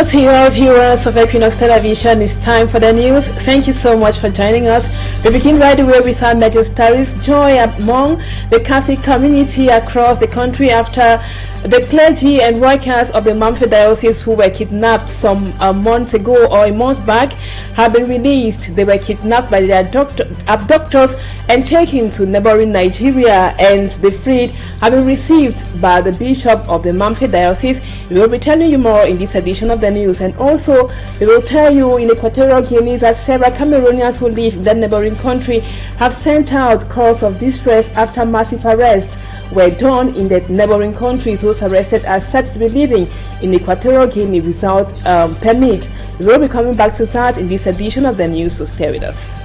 Greetings to all viewers of Equinoxe Television. It's time for the news. Thank you so much for joining us. We begin right away with our major stories. Joy among the Catholic community across the country after the clergy and workers of the Mamfe Diocese who were kidnapped some months ago or a month back have been released. They were kidnapped by their abductors and taken to neighboring Nigeria, and the freed have been received by the Bishop of the Mamfe Diocese. We will be telling you more in this edition of the news, and also we will tell you in Equatorial Guinea that several Cameroonians who live in that neighboring country have sent out calls of distress after massive arrests were done in the neighboring country. Those arrested are said to be living in Equatorial Guinea without permit. We will be coming back to that in this edition of the news, so stay with us.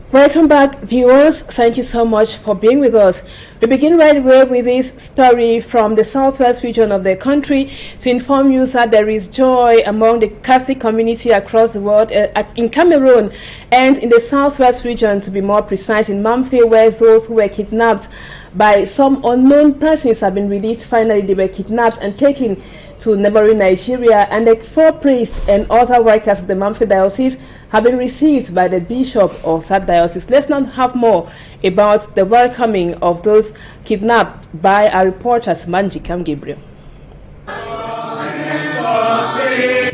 Welcome back, viewers. Thank you so much for being with us. We begin right away with this story from the southwest region of the country to inform you that there is joy among the Catholic community across the world, in Cameroon and in the southwest region, to be more precise, in Mamfe, where those who were kidnapped by some unknown persons have been released. Finally, they were kidnapped and taken to neighboring Nigeria, and the 4 priests and other workers of the Mamfe Diocese have been received by the Bishop of that diocese. Let's not have more about the welcoming of those kidnapped by our reporters, Manjikam Gabriel.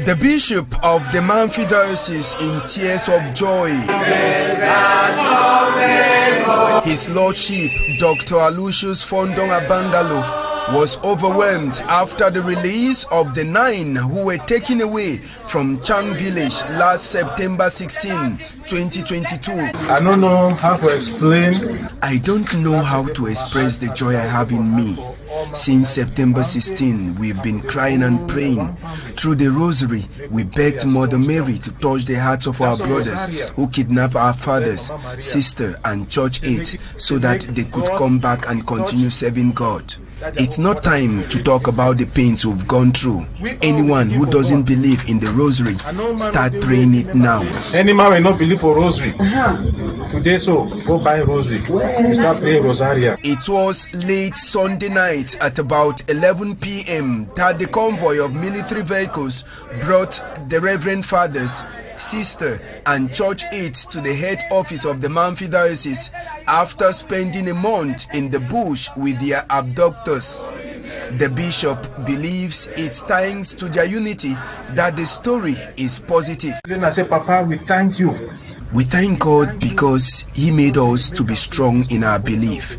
The Bishop of the Mamfe Diocese in tears of joy. His Lordship, Dr. Aloysius Fondong Abangalo, was overwhelmed after the release of the 9 who were taken away from Chang village last September 16, 2022. I don't know how to explain. I don't know how to express the joy I have in me. Since September 16, we've been crying and praying. Through the rosary, we begged Mother Mary to touch the hearts of our brothers who kidnapped our fathers, sister, and church aides so that they could come back and continue serving God. It's not time to talk about the pains we've gone through. Anyone who doesn't believe in the rosary, start praying it now. Any man will not believe for rosary. Today, so go buy rosary. Start praying rosaria. It was late Sunday night at about 11 p.m. that the convoy of military vehicles brought the Reverend Fathers, sister, and church aides to the head office of the Mamfe Diocese after spending a month in the bush with their abductors. The bishop believes it's thanks to their unity that the story is positive. Then I say, Papa, we thank you. We thank God because He made us to be strong in our belief.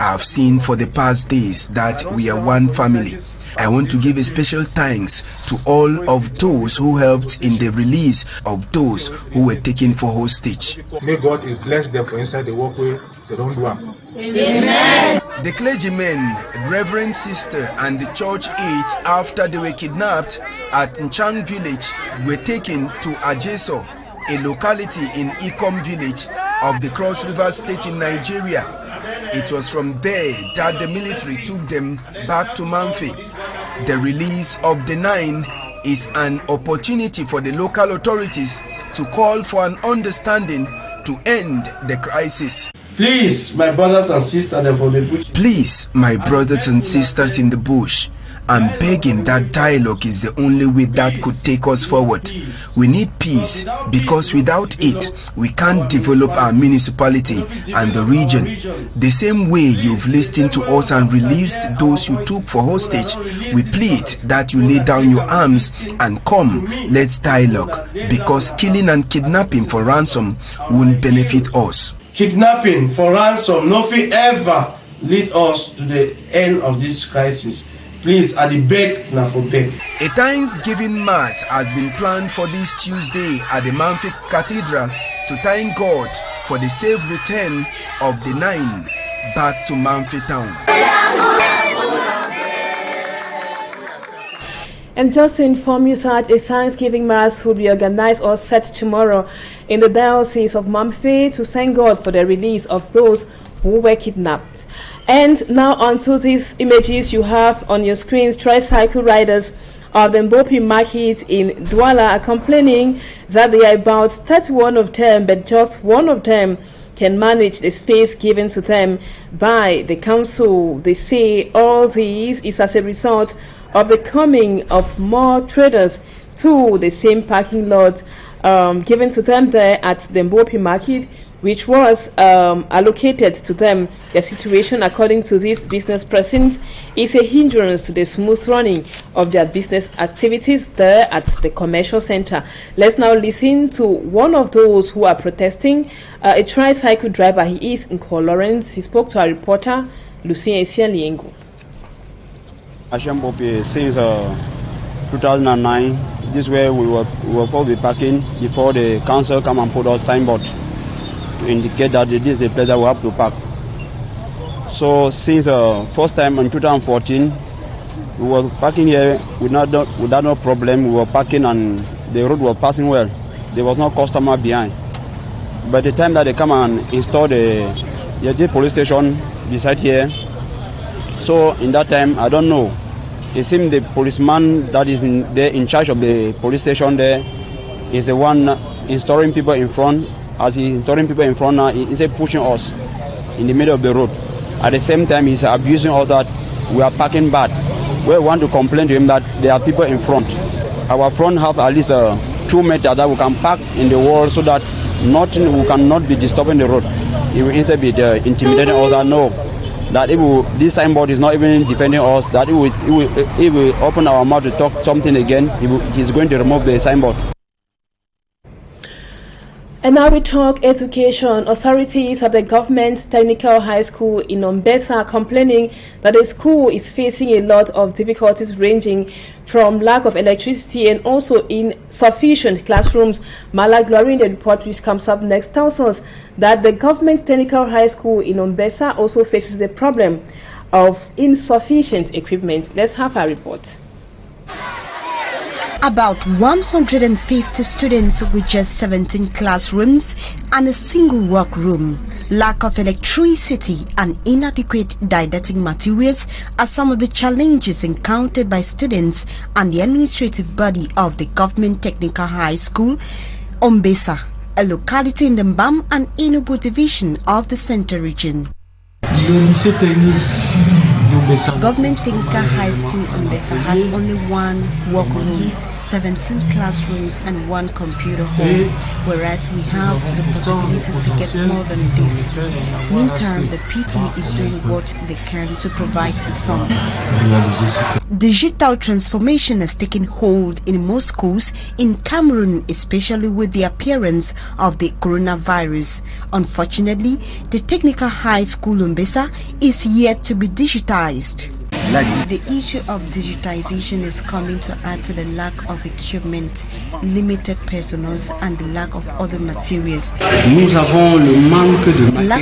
I've seen for the past days that we are one family. I want to give a special thanks to all of those who helped in the release of those who were taken for hostage. May God bless them for inside the walkway. They don't do them. Amen. The clergymen, Reverend Sister, and the church aides, after they were kidnapped at Nchang village, were taken to Ajeso, a locality in Ikom village of the Cross River State in Nigeria. It was from there that the military took them back to Mamfe. The release of the 9 is an opportunity for the local authorities to call for an understanding to end the crisis. Please, my brothers and sisters from the bush. Please, my brothers and sisters in the bush, I'm begging that dialogue is the only way that could take us forward. We need peace because without it, we can't develop our municipality and the region. The same way you've listened to us and released those you took for hostage, we plead that you lay down your arms and come, let's dialogue, because killing and kidnapping for ransom won't benefit us. Kidnapping for ransom, nothing ever lead us to the end of this crisis. Please, at the beg, now for beg. A Thanksgiving Mass has been planned for this Tuesday at the Mamfe Cathedral to thank God for the safe return of the 9 back to Mamfe town. And just to inform you that a Thanksgiving Mass will be organized or set tomorrow in the Diocese of Mamfe to thank God for the release of those who were kidnapped. And now onto these images you have on your screens. Tricycle riders of the Mbopi market in Douala are complaining that there are about 31 of them, but just one of them can manage the space given to them by the council. They say all this is as a result of the coming of more traders to the same parking lot given to them there at the Mbopi market, which was allocated to them. The situation, according to this business person, is a hindrance to the smooth running of their business activities there at the commercial center. Let's now listen to one of those who are protesting, a tricycle driver. He is in Lawrence. He spoke to our reporter, Lucien Liengo. Since 2009, this way we were probably parking before the council come and put us signboard to indicate that this is a place that we have to park. So since first time in 2014, we were parking here without no problem. We were parking and the road was passing well. There was no customer behind. By the time that they come and install the police station beside here, so in that time, I don't know, it seems the policeman that is in charge of the police station there is the one installing people in front. As he's installing people in front now, he's pushing us in the middle of the road. At the same time, he's abusing us that we are parking bad. We want to complain to him that there are people in front. Our front have at least 2 meters that we can park in the wall so that we cannot be disturbing the road. He will instead be intimidating us. That no, that this signboard is not even defending us. That he will open our mouth to talk something again. He's going to remove the signboard. And now we talk education. Authorities of the government technical high school in Ombesa are complaining that the school is facing a lot of difficulties ranging from lack of electricity and also insufficient classrooms. Mala Glory in the report, which comes up next, tells us that the government technical high school in Ombesa also faces the problem of insufficient equipment. Let's have a report. About 150 students with just 17 classrooms and a single workroom. Lack of electricity and inadequate didactic materials are some of the challenges encountered by students and the administrative body of the Government Technical High School, Ombesa, a locality in the Mbam and Enugu division of the Central Region. Government Technical High School Ombesa has only one workroom, 17 classrooms and one computer hall, whereas we have the possibilities to get more than this. Meantime, the PT is doing what they can to provide some. Digital transformation has taken hold in most schools in Cameroon, especially with the appearance of the coronavirus. Unfortunately, the Technical High School Ombesa is yet to be digitized. The issue of digitization is coming to add to the lack of equipment, limited personnel and the lack of other materials. Lack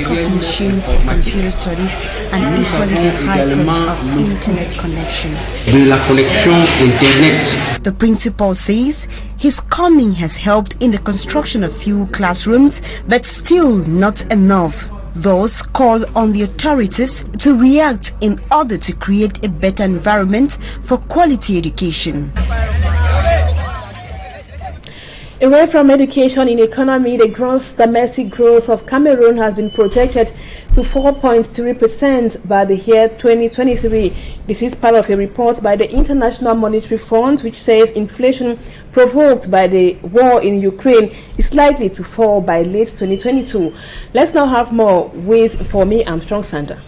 of machines for computer studies and equally the high cost of internet connection. The principal says his coming has helped in the construction of few classrooms, but still not enough. Those call on the authorities to react in order to create a better environment for quality education. Away from education in economy, the gross domestic growth of Cameroon has been projected to 4.3% by the year 2023. This is part of a report by the International Monetary Fund, which says inflation provoked by the war in Ukraine is likely to fall by late 2022. Let's now have more with For Me Armstrong Sander.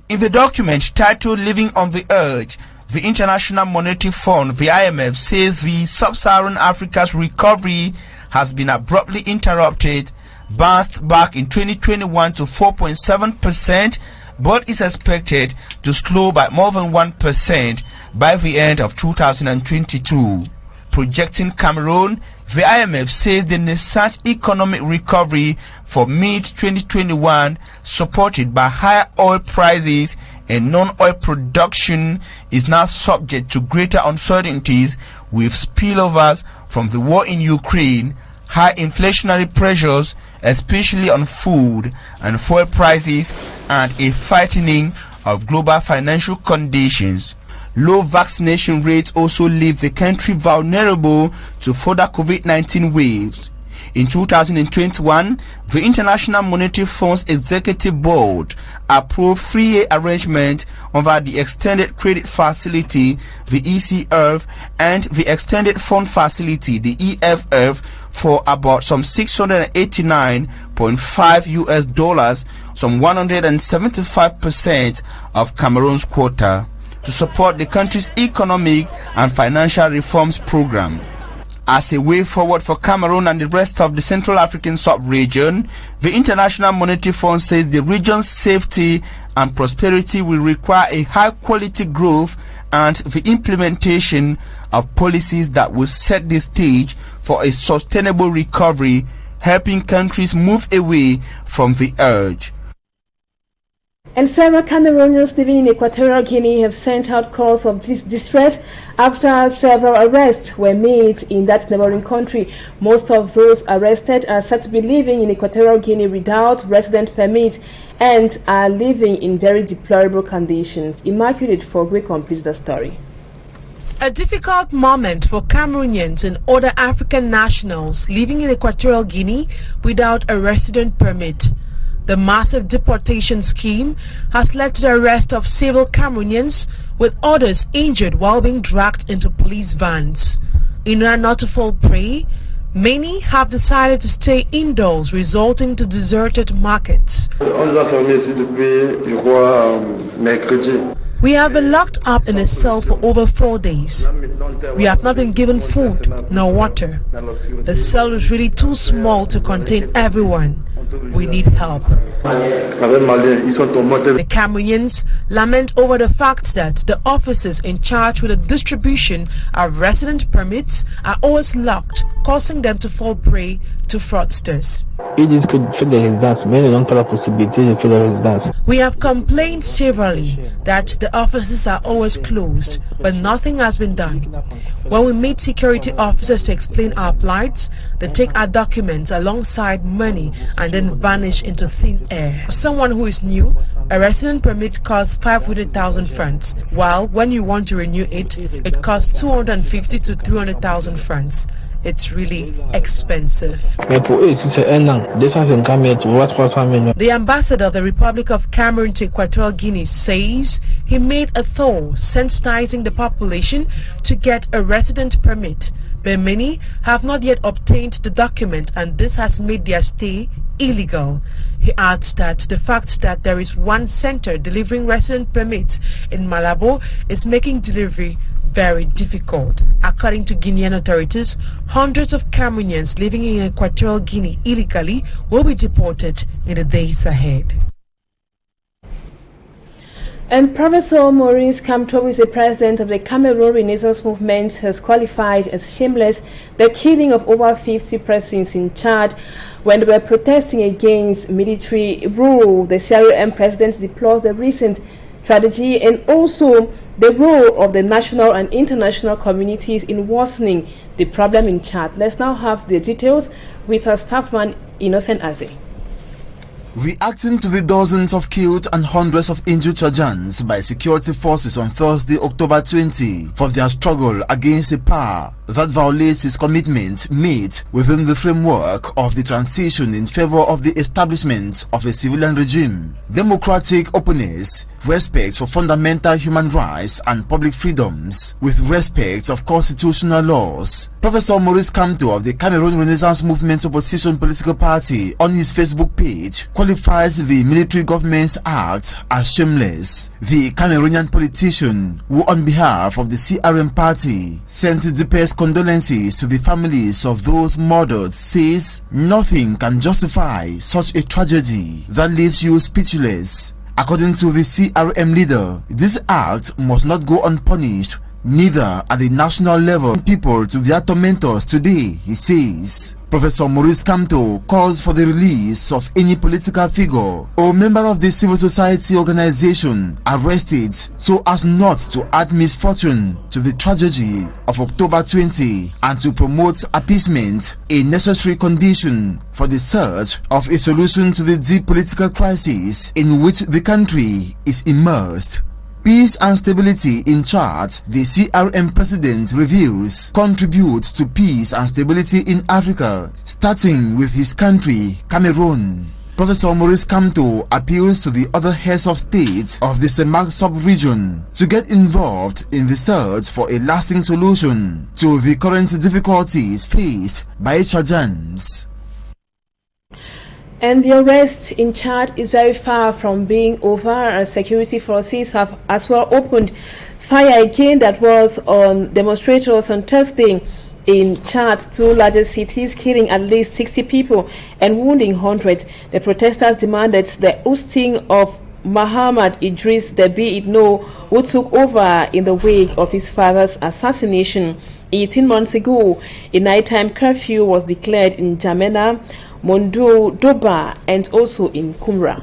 In the document titled Living on the Edge, the International Monetary Fund, the IMF, says the sub-Saharan Africa's recovery has been abruptly interrupted, bounced back in 2021 to 4.7%, but is expected to slow by more than 1% by the end of 2022. Projecting Cameroon, the IMF says the nascent economic recovery for mid-2021, supported by higher oil prices and non-oil production, is now subject to greater uncertainties with spillovers from the war in Ukraine, high inflationary pressures, especially on food and fuel prices, and a tightening of global financial conditions. Low vaccination rates also leave the country vulnerable to further COVID-19 waves. In 2021, the International Monetary Fund's Executive Board approved 3-year arrangement over the Extended Credit Facility, the ECF, and the Extended Fund Facility, the EFF, for about some $689.5, some 175% of Cameroon's quota, to support the country's economic and financial reforms program. As a way forward for Cameroon and the rest of the Central African sub-region, the International Monetary Fund says the region's safety and prosperity will require a high-quality growth and the implementation of policies that will set the stage for a sustainable recovery, helping countries move away from the urge. And several Cameroonians living in Equatorial Guinea have sent out calls of distress after several arrests were made in that neighboring country. Most of those arrested are said to be living in Equatorial Guinea without resident permit and are living in very deplorable conditions. Immaculate Fogwe completes the story. A difficult moment for Cameroonians and other African nationals living in Equatorial Guinea without a resident permit. The massive deportation scheme has led to the arrest of several Cameroonians, with others injured while being dragged into police vans. In order not to fall prey, many have decided to stay indoors, resulting to deserted markets. We have been locked up in a cell for over 4 days. We have not been given food nor water. The cell is really too small to contain everyone. We need help. The Cameroonians lament over the fact that the officers in charge with the distribution of resident permits are always locked, causing them to fall prey to fraudsters. We have complained severally that the offices are always closed, but nothing has been done. When we meet security officers to explain our plights, they take our documents alongside money and then vanish into thin air. For someone who is new, a resident permit costs 500,000 francs, while when you want to renew it, it costs 250 to 300,000 francs. It's really expensive. The ambassador of the Republic of Cameroon to Equatorial Guinea says he made a tour sensitizing the population to get a resident permit, but many have not yet obtained the document, and this has made their stay illegal. He adds that the fact that there is one center delivering resident permits in Malabo is making delivery very difficult. According to Guinean authorities, hundreds of Cameroonians living in Equatorial Guinea illegally will be deported in the days ahead. And Professor Maurice Kamto, who is the president of the Cameroon Renaissance Movement, has qualified as shameless the killing of over 50 persons in Chad when they were protesting against military rule. The CRM president deplores the recent tragedy and also the role of the national and international communities in worsening the problem in Chad. Let's now have the details with our staffman Innocent Aze. Reacting to the dozens of killed and hundreds of injured Chadians by security forces on Thursday, October 20, for their struggle against a power that violates its commitment made within the framework of the transition in favor of the establishment of a civilian regime, democratic openness, respect for fundamental human rights and public freedoms, with respect of constitutional laws. Professor Maurice Kamto of the Cameroon Renaissance Movement Opposition Political Party on his Facebook page qualifies the military government's act as shameless. The Cameroonian politician, who on behalf of the CRM party sent deepest condolences to the families of those murdered, says nothing can justify such a tragedy that leaves you speechless. According to the CRM leader, this act must not go unpunished, neither at the national level. People to their tormentors today, he says. Professor Maurice Kamto calls for the release of any political figure or member of the civil society organization arrested so as not to add misfortune to the tragedy of October 20 and to promote appeasement, a necessary condition for the search of a solution to the deep political crisis in which the country is immersed. Peace and stability in Chad, the CRM president reveals, contribute to peace and stability in Africa, starting with his country, Cameroon. Professor Maurice Kamto appeals to the other heads of state of the CEMAC sub-region to get involved in the search for a lasting solution to the current difficulties faced by Chadians. And the arrest in Chad is very far from being over, as security forces have as well opened fire again that was on demonstrators on Thursday in Chad's two largest cities, killing at least 60 people and wounding hundreds. The protesters demanded the ousting of Muhammad Idris Deby Itno, who took over in the wake of his father's assassination 18 months ago. A nighttime curfew was declared in Jamena, Mondo, Doba, and also in Kumra.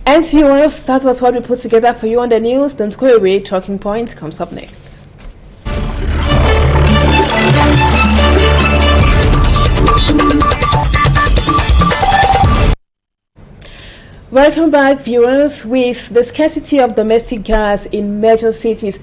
And viewers, that was what we put together for you on the news. Don't go away. Talking Point comes up next. Welcome back, viewers. With the scarcity of domestic gas in major cities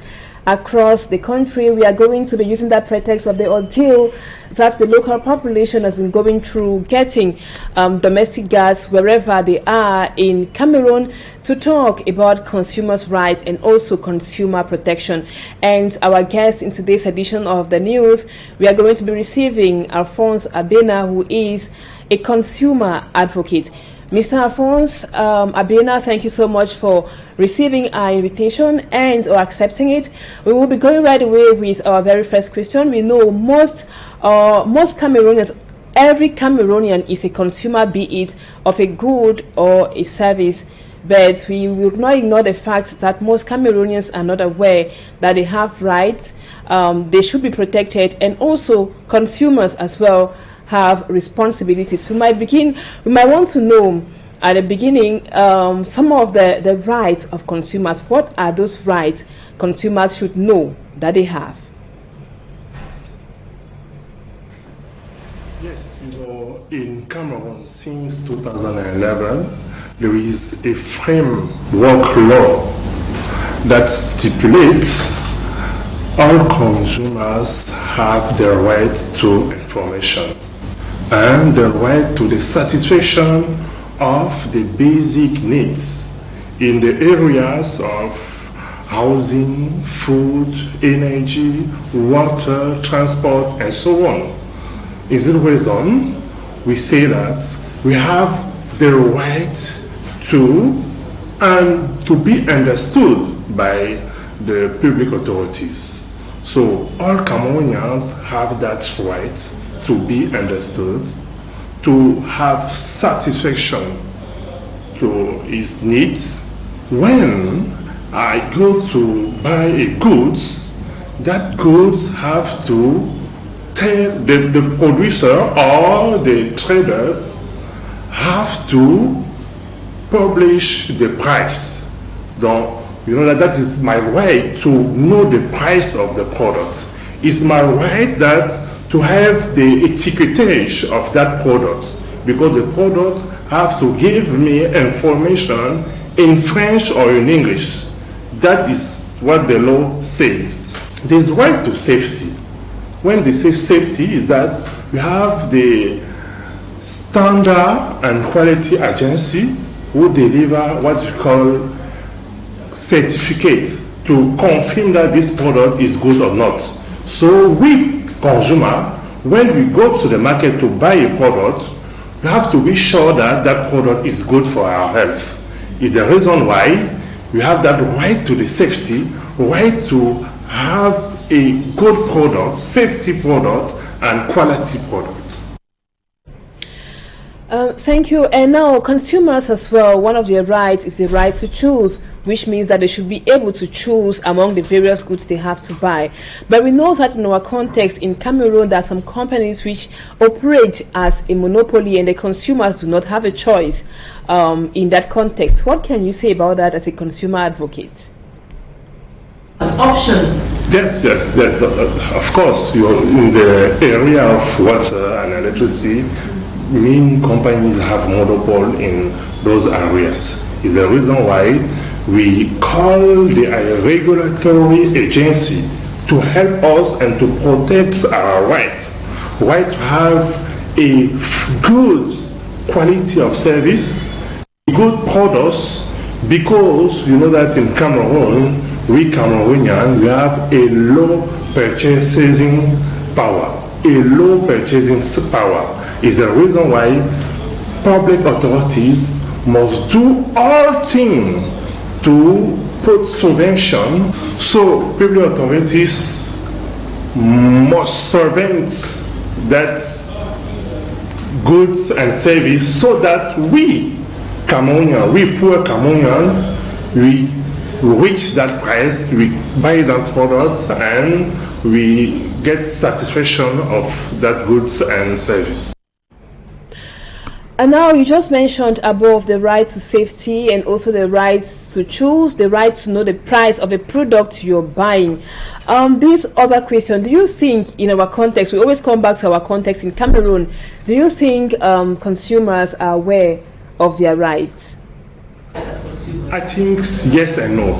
across the country, we are going to be using that pretext of the ordeal that the local population has been going through getting domestic gas wherever they are in Cameroon to talk about consumers' rights and also consumer protection. And our guest in today's edition of the news, we are going to be receiving Alphonse Abena, who is a consumer advocate. Mr. Alphonse Abena, thank you so much for receiving our invitation and or accepting it. We will be going right away with our very first question. We know most Cameroonians, every Cameroonian is a consumer, be it of a good or a service. But we will not ignore the fact that most Cameroonians are not aware that they have rights, they should be protected, and also consumers as well have responsibilities. We might want to know at the beginning some of the rights of consumers. What are those rights consumers should know that they have? Yes, in Cameroon since 2011, there is a framework law that stipulates all consumers have the right to information and the right to the satisfaction of the basic needs in the areas of housing, food, energy, water, transport, and so on. Is the reason we say that we have the right to and to be understood by the public authorities. So all Cameroonians have that right to be understood, to have satisfaction to his needs. When I go to buy a goods, that goods have to tell the producer or the traders have to publish the price. That is my right to know the price of the product. It's my right to have the etiquettage of that product, because the product have to give me information in French or in English. That is what the law says. There's right to safety. When they say safety, is that we have the standard and quality agency who deliver what we call certificate to confirm that this product is good or not. So we consumer, when we go to the market to buy a product, we have to be sure that that product is good for our health. It's the reason why we have that right to the safety, right to have a good product, safety product, and quality product. Thank you. And now consumers as well, one of their rights is the right to choose, which means that they should be able to choose among the various goods they have to buy. But we know that in our context in Cameroon, there are some companies which operate as a monopoly and the consumers do not have a choice in that context. What can you say about that as a consumer advocate? An option. Yes, of course, you're in the area of water and electricity. Many companies have monopol in those areas. Is the reason why we call the regulatory agency to help us and to protect our right to have a good quality of service, good products, because you know that in Cameroon, we Cameroonians, we have a low purchasing power. A low purchasing power is the reason why public authorities must do all things to put subvention, so public authorities must servant that goods and service so that we Cameroonians, we poor Cameroonians, we reach that price, we buy that products, and we get satisfaction of that goods and service. And now you just mentioned above the right to safety and also the right to choose, the right to know the price of a product you're buying. This other question, do you think in our context, we always come back to our context in Cameroon, do you think consumers are aware of their rights? I think yes and no.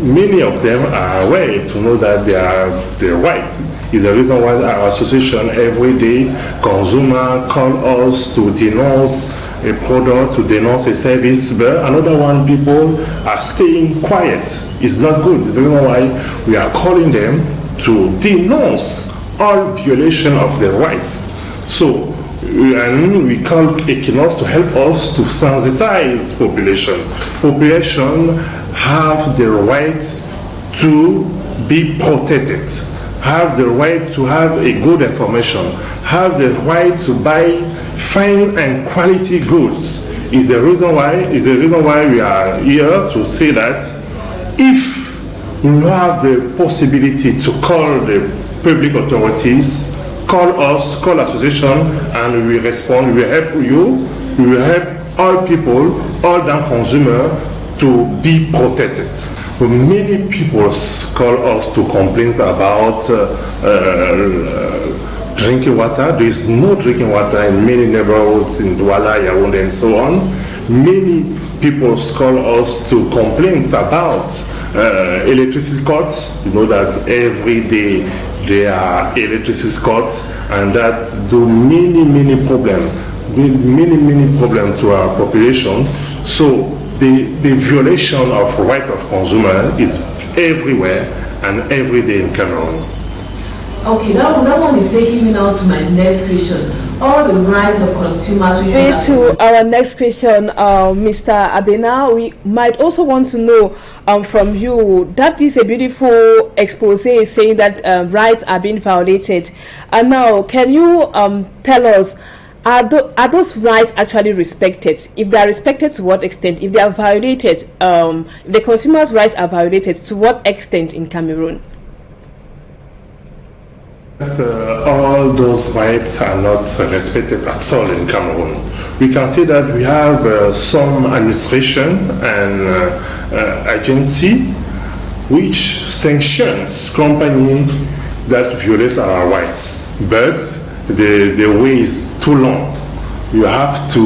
Many of them are aware to know that they are their rights. Is the reason why our association every day consumer call us to denounce a product, to denounce a service, but another one people are staying quiet. It's not good. It's the reason why we are calling them to denounce all violation of their rights. So and we call Equinoxe to help us to sensitize population. Population have the right to be protected, have the right to have a good information, have the right to buy fine and quality goods. Is the reason why we are here to say that if you have the possibility to call the public authorities, call us, call association, and we will respond. We will help you. We will help all people, all the consumers to be protected. Many people call us to complain about drinking water. There is no drinking water in many neighborhoods in Douala, Yaoundé, and so on. Many people call us to complain about electricity cuts. You know that every day there are electricity cuts, and that do many problems. Many problems to our population. So the violation of right of consumer is everywhere and every day in Cameroon. Okay, that one is taking me now to my next question. All the rights of consumers. To our next question, Mr. Abena, we might also want to know from you, that is a beautiful expose saying that rights are being violated. And now, can you tell us, are those rights actually respected? If they are respected, to what extent? If they are violated, if the consumers' rights are violated, to what extent in Cameroon? All those rights are not respected at all in Cameroon. We can see that we have some administration and agency which sanctions companies that violate our rights, but the way is too long. You have to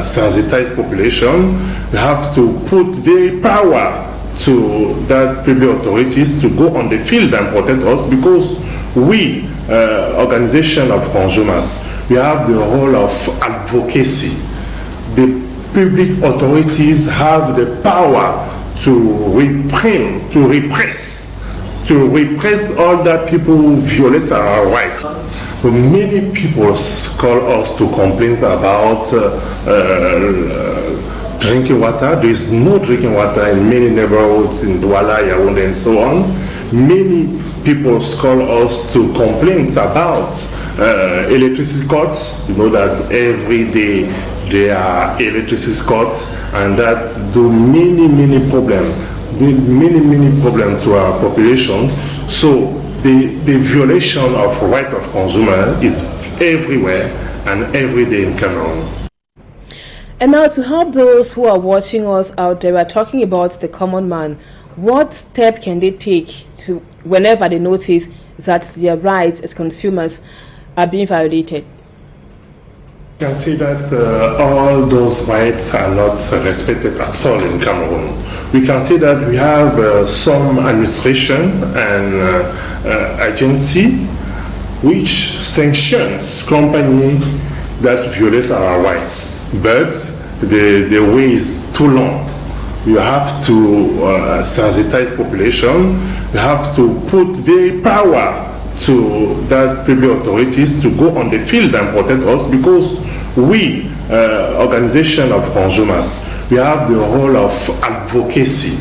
sensitize population. You have to put very power to that public authorities to go on the field and protect us, because we, organization of consumers, we have the role of advocacy. The public authorities have the power to repress all that people who violate our rights. So many people call us to complain about drinking water. There is no drinking water in many neighborhoods in Douala, Yaoundé, and so on. Many people call us to complain about electricity cuts. You know that every day there are electricity cuts, and that do many problems. Many problems to our population. So the violation of right of consumer is everywhere and every day in Cameroon. And now, to help those who are watching us out there, we are talking about the common man. What step can they take to whenever they notice that their rights as consumers are being violated? You can see that all those rights are not respected at all in Cameroon. We can see that we have some administration and agency which sanctions company that violate our rights, but the way is too long. You have to sensitize population. You have to put very power to that public authorities to go on the field and protect us, because we, organization of consumers, we have the role of advocacy.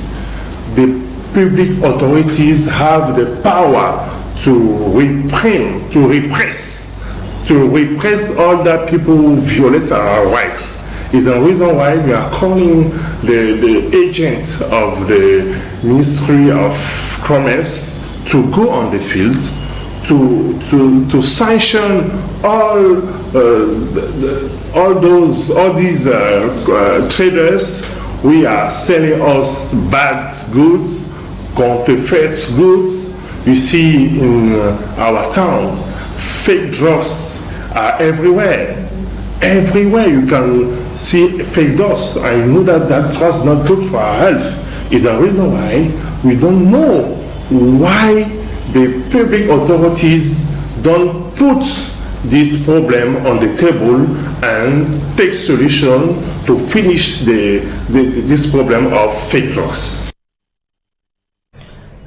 The public authorities have the power to repress all that people who violate our rights. Is the reason why we are calling the agents of the Ministry of Commerce to go on the field to sanction all these traders who are selling us bad goods, counterfeit goods. You see in our town, fake drugs are everywhere. Everywhere you can see fake drugs, and you know that drugs is not good for our health. Is the reason why we don't know why the public authorities don't put this problem on the table and take solution to finish this problem of fake drugs.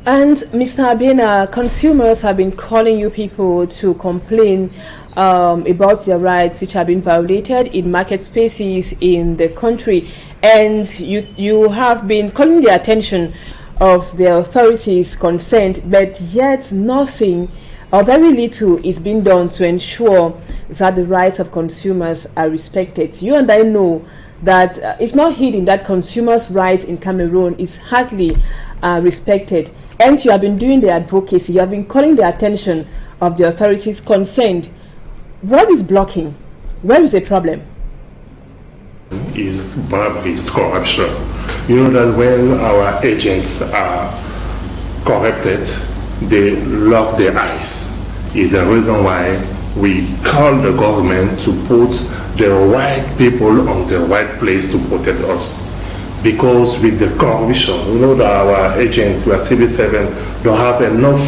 And Mr. Abena, consumers have been calling you people to complain about their rights which have been violated in market spaces in the country, and you have been calling the attention of the authorities concerned, but yet nothing or very little is being done to ensure that the rights of consumers are respected. You and I know that it's not hidden that consumers' rights in Cameroon is hardly respected, and you have been doing the advocacy, you have been calling the attention of the authorities concerned. What is blocking? Where is the problem? Is bribery, is corruption. You know that when our agents are corrupted, they lock their eyes. Is the reason why we call the government to put the right people on the right place to protect us. Because with the corruption, you know that our agents, we are civil servants, don't have enough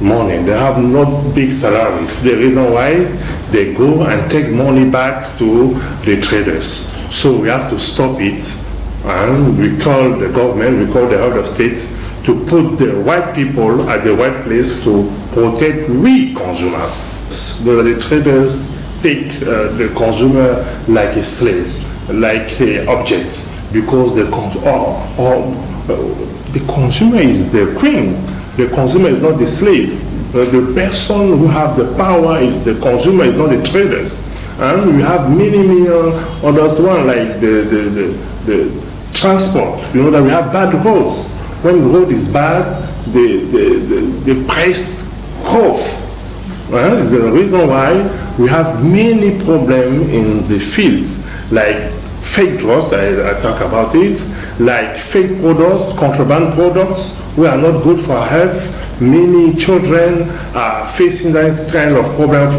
money, they have not big salaries. The reason why they go and take money back to the traders. So we have to stop it, and we call the government, we call the head of state to put the right people at the right place to protect we consumers. The traders take the consumer like a slave, like an object, because the consumer is the queen. The consumer is not the slave. The person who have the power is the consumer, is not the traders. And we have many others one, like the transport. You know that we have bad roads. When the road is bad, the price growth. Is the reason why we have many problems in the fields, like fake drugs, I talk about it, like fake products, contraband products, we are not good for health. Many children are facing that kind of problem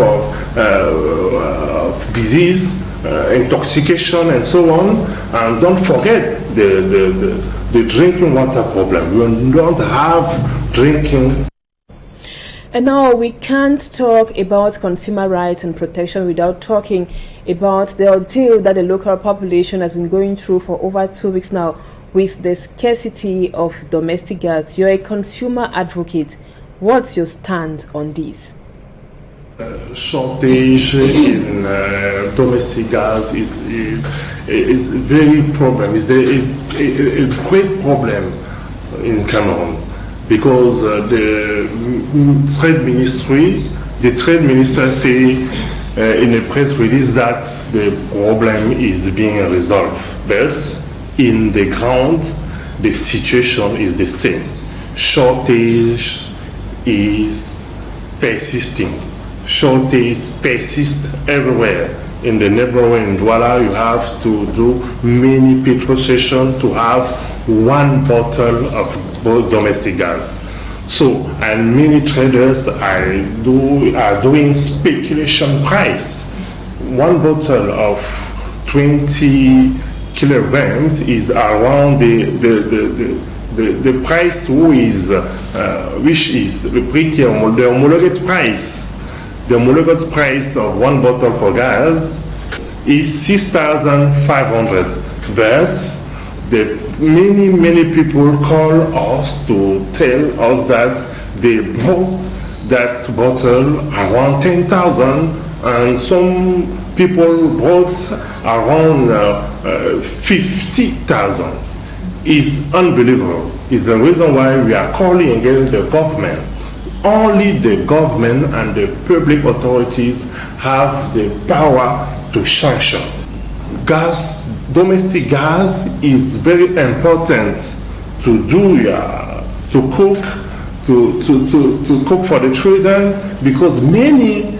of disease, intoxication, and so on. And don't forget the drinking water problem. We don't have drinking. And now we can't talk about consumer rights and protection without talking about the ordeal that the local population has been going through for over 2 weeks now with the scarcity of domestic gas. You're a consumer advocate. What's your stand on this? Shortage in domestic gas is very problem. It's a great problem in Cameroon. Because the trade minister say in a press release that the problem is being resolved, but in the ground the situation is the same. Shortage is persisting. Shortage persists everywhere. In the neighborhood in Douala, you have to do many petrol stations to have one bottle of domestic gas. So, and many traders are doing speculation price. one bottle of 20 kilograms is around the price which is the homologate price. The homologate price of one bottle for gas is 6,500. But many people call us to tell us that they bought that bottle around 10,000, and some people bought around 50,000. It's unbelievable. It's the reason why we are calling against the government. Only the government and the public authorities have the power to sanction. Gas, domestic gas, is very important to cook, to cook for the children, because many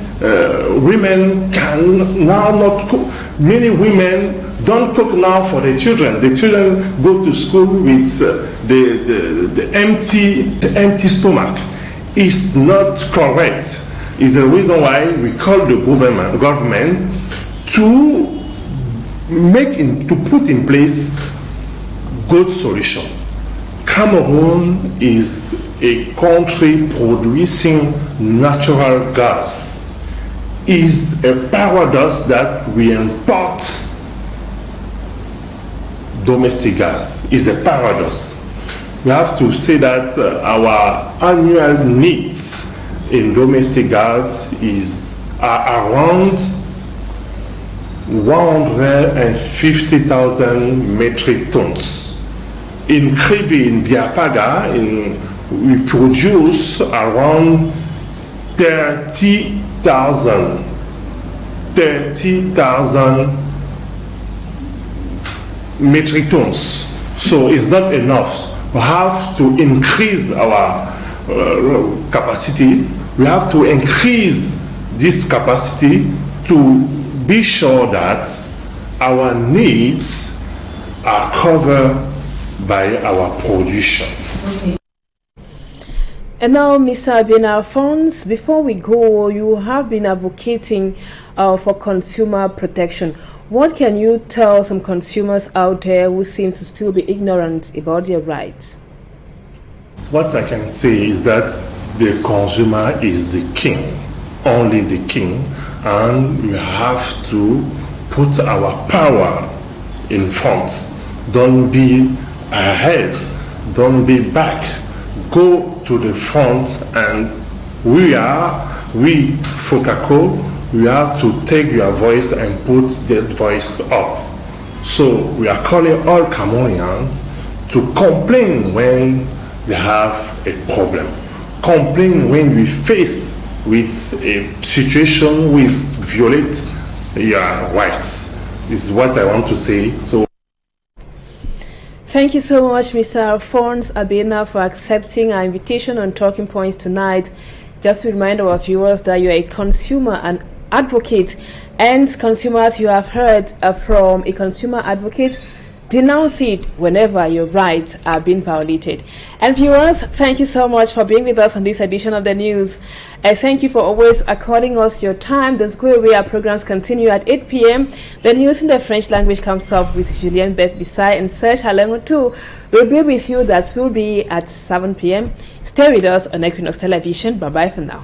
women can now not cook. Many women don't cook now for the children. The children go to school with the empty stomach. It's not correct. It's the reason why we call the government to put in place good solution. Cameroon is a country producing natural gas. It's a paradox that we import domestic gas. It's a paradox. We have to say that our annual needs in domestic gas are around 150,000 metric tons. In Kribi, in Biapaga, we produce around 30,000 metric tons. So it's not enough. We have to increase our capacity. We have to increase this capacity to be sure that our needs are covered by our production. Okay. And now, Mr. Abena Alphonse, before we go, you have been advocating for consumer protection. What can you tell some consumers out there who seem to still be ignorant about their rights? What I can say is that the consumer is the king, only the king, and we have to put our power in front. Don't be ahead, don't be back. Go to the front, and we, FOCACO, we have to take your voice and put that voice up. So we are calling all Cameroonians to complain when they have a problem. Complain when we face with a situation which violates your rights. This is what I want to say. So. Thank you so much, Mr. Alphonse Abena, for accepting our invitation on Talking Points tonight. Just to remind our viewers that you are a consumer and advocate, and consumers, you have heard from a consumer advocate. Denounce it whenever your rights are being violated. And viewers, thank you so much for being with us on this edition of the news. I thank you for always according us your time. Don't go away. Our programs continue at 8 p.m. The news in the French language comes up with Julien Beth Bisai and Serge Halengo too. We'll be with you. That will be at 7 p.m. Stay with us on Equinoxe Television. Bye-bye for now.